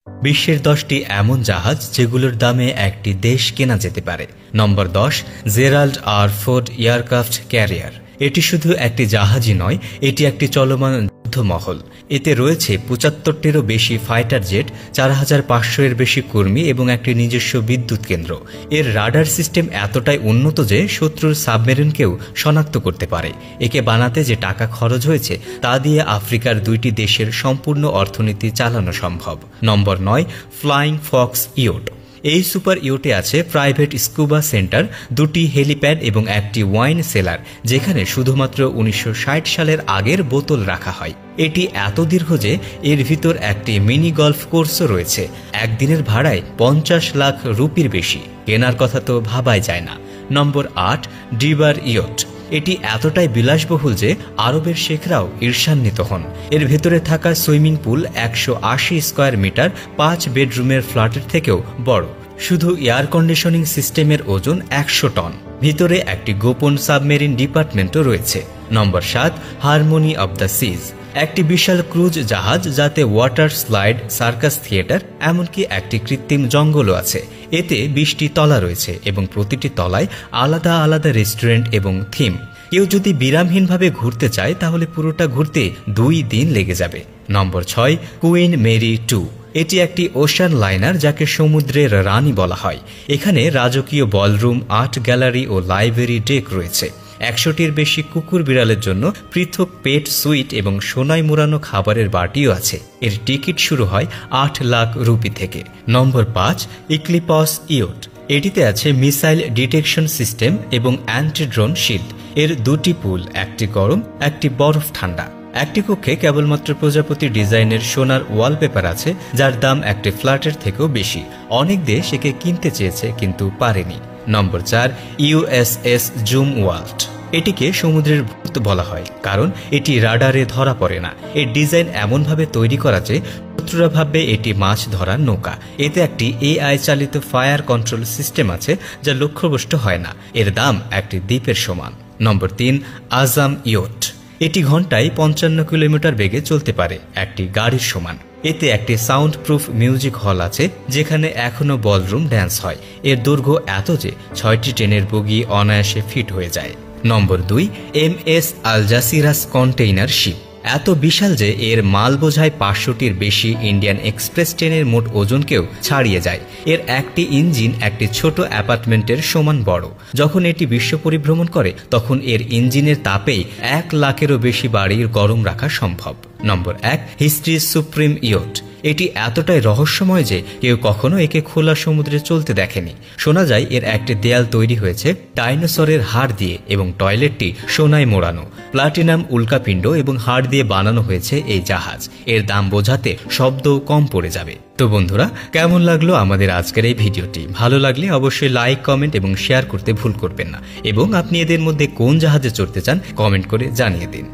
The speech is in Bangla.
বিশ্বের 10টি এমন জাহাজ যেগুলোর দামে একটি দেশ কেনা যেতে পারে। Number 10, Gerald R Ford aircraft carrier. এটি শুধু একটি জাহাজই নয়, এটি একটি চলমান যুদ্ধমহল। এতে রয়েছে 75টিরও বেশি ফাইটার জেট, 4500 এর বেশি কর্মী এবং একটি নিজস্ব বিদ্যুৎ কেন্দ্র। এর রাডার সিস্টেম এতটাই উন্নত যে শত্রুর সাবমেরিনকেও শনাক্ত করতে পারে। একে বানাতে যে টাকা খরচ হয়েছে তা দিয়ে আফ্রিকার 2টি দেশের সম্পূর্ণ অর্থনীতি চালানো সম্ভব। নম্বর 9, ফ্লাইং ফক্স ইয়ট। এই সুপার ইয়টে আছে প্রাইভেট স্কুবা সেন্টার, 2টি হেলিপ্যাড এবং একটি ওয়াইন সেলার, যেখানে শুধুমাত্র 1960 সালের আগের বোতল রাখা হয়। এটি এত দীর্ঘ যে এর ভিতর একটি মিনি গলফ কোর্সও রয়েছে। একদিনের ভাড়ায় 50 লাখ রুপির বেশি। কেনার কথা তো ভাবাই যায় না। নম্বর 8, ডিবার ইয়ট। এটি এতটাই বিলাসবহুল যে আরবের শেখরাও ঈর্ষান্বিত হন। এর ভেতরে থাকা সুইমিং পুল 180 স্কয়ার মিটার, 5 বেডরুমের ফ্ল্যাটের থেকেও বড়। শুধু এয়ার কন্ডিশনিং সিস্টেমের ওজন 100 টন। ভিতরে একটি গোপন সাবমেরিন ডিপার্টমেন্টও রয়েছে। নম্বর 7, হারমোনি অব দ্য সিজ। একটি বিশাল ক্রুজ জাহাজ যাতে ওয়াটার স্লাইড, সার্কাস থিয়েটার, এমনকি একটি কৃত্রিম জঙ্গলও আছে। এতে 20টি তলা রয়েছে এবং প্রতিটি তলায় আলাদা আলাদা রেস্টুরেন্ট এবং থিম। কেউ যদি বিরামহীনভাবে ঘুরতে চায় তাহলে পুরোটা ঘুরতে 2 দিন লেগে যাবে। নম্বর 6, কুইন মেরি 2। এটি একটি ওশান লাইনার যাকে সমুদ্রের রানী বলা হয়। এখানে রাজকীয় বলরুম, আর্ট গ্যালারি ও লাইব্রেরি ডেক রয়েছে। 100টির বেশি কুকুর বিড়ালের জন্য পৃথক পেট সুইট এবং সোনায় মোড়ানো খাবারের বাটিও আছে। এর টিকিট শুরু হয় 8 লাখ রুপি থেকে। নম্বর 5, ইক্লিপস ইয়ট। এটিতে আছে মিসাইল ডিটেকশন সিস্টেম এবং অ্যান্টি ড্রোন শিল্ড। এর 2টি পুল, একটি গরম, একটি বরফ ঠান্ডা। একটি কক্ষে কেবলমাত্র প্রজাপতি ডিজাইনের সোনার ওয়ালপেপার আছে, যার দাম একটি ফ্ল্যাটের থেকেও বেশি। অনেক দেশ একে কিনতে চেয়েছে কিন্তু পারেনি। নম্বর 4, ইউএসএস জুম ওয়াল্ট। এটিকে সমুদ্রের ভূত বলা হয় কারণ এটি রাডারে ধরা পড়ে না। এর ডিজাইন এমনভাবে তৈরি করা যে শত্রুরা ভাববে এটি মাছ ধরার নৌকা। এতে একটি এআই চালিত ফায়ার কন্ট্রোল সিস্টেম আছে যা লক্ষ্যভ্রষ্ট হয় না। এর দাম একটি দ্বীপের সমান। নম্বর 3, আজাম ইয়ট। এটি ঘন্টায় 55 কিলোমিটার বেগে চলতে পারে, একটি গাড়ির সমান। এতে একটি সাউন্ড প্রুফ মিউজিক হল আছে যেখানে এখনো বলরুম ড্যান্স হয়। এর দৈর্ঘ্য এত যে 6টি ট্রেনের বগি অনায়াসে ফিট হয়ে যায়। নম্বর 2, এমএস আলজাসিরাস কন্টেইনার শিপ। এত বিশাল যে এর মাল বোঝায় 500টির বেশি ইন্ডিয়ান এক্সপ্রেস ট্রেনের মোট ওজনকেও ছাড়িয়ে যায়। এর একটি ইঞ্জিন একটি ছোট অ্যাপার্টমেন্টের সমান বড়। যখন এটি বিশ্ব পরিভ্রমণ করে তখন এর ইঞ্জিনের তাপেই 1 লাখেরও বেশি বাড়ির গরম রাখা সম্ভব। নম্বর 1, হিস্ট্রিজ সুপ্রিম ইয়ট। এটি এতটাই রহস্যময় যে কেউ কখনো একে খোলা সমুদ্রে চলতে দেখেনি। শোনা যায় এর একটি দেয়াল তৈরি হয়েছে ডাইনোসরের হাড় দিয়ে এবং টয়লেটটি সোনায় মোড়ানো। প্লাটিনাম উল্কাপিণ্ড এবং হাড় দিয়ে বানানো হয়েছে এই জাহাজ। এর দাম বোঝাতে শব্দও কম পড়ে যাবে। তো বন্ধুরা, কেমন লাগলো আমাদের আজকের এই ভিডিওটি? ভালো লাগলে অবশ্যই লাইক, কমেন্ট এবং শেয়ার করতে ভুল করবেন না। এবং আপনি এদের মধ্যে কোন জাহাজে চড়তে চান কমেন্ট করে জানিয়ে দিন।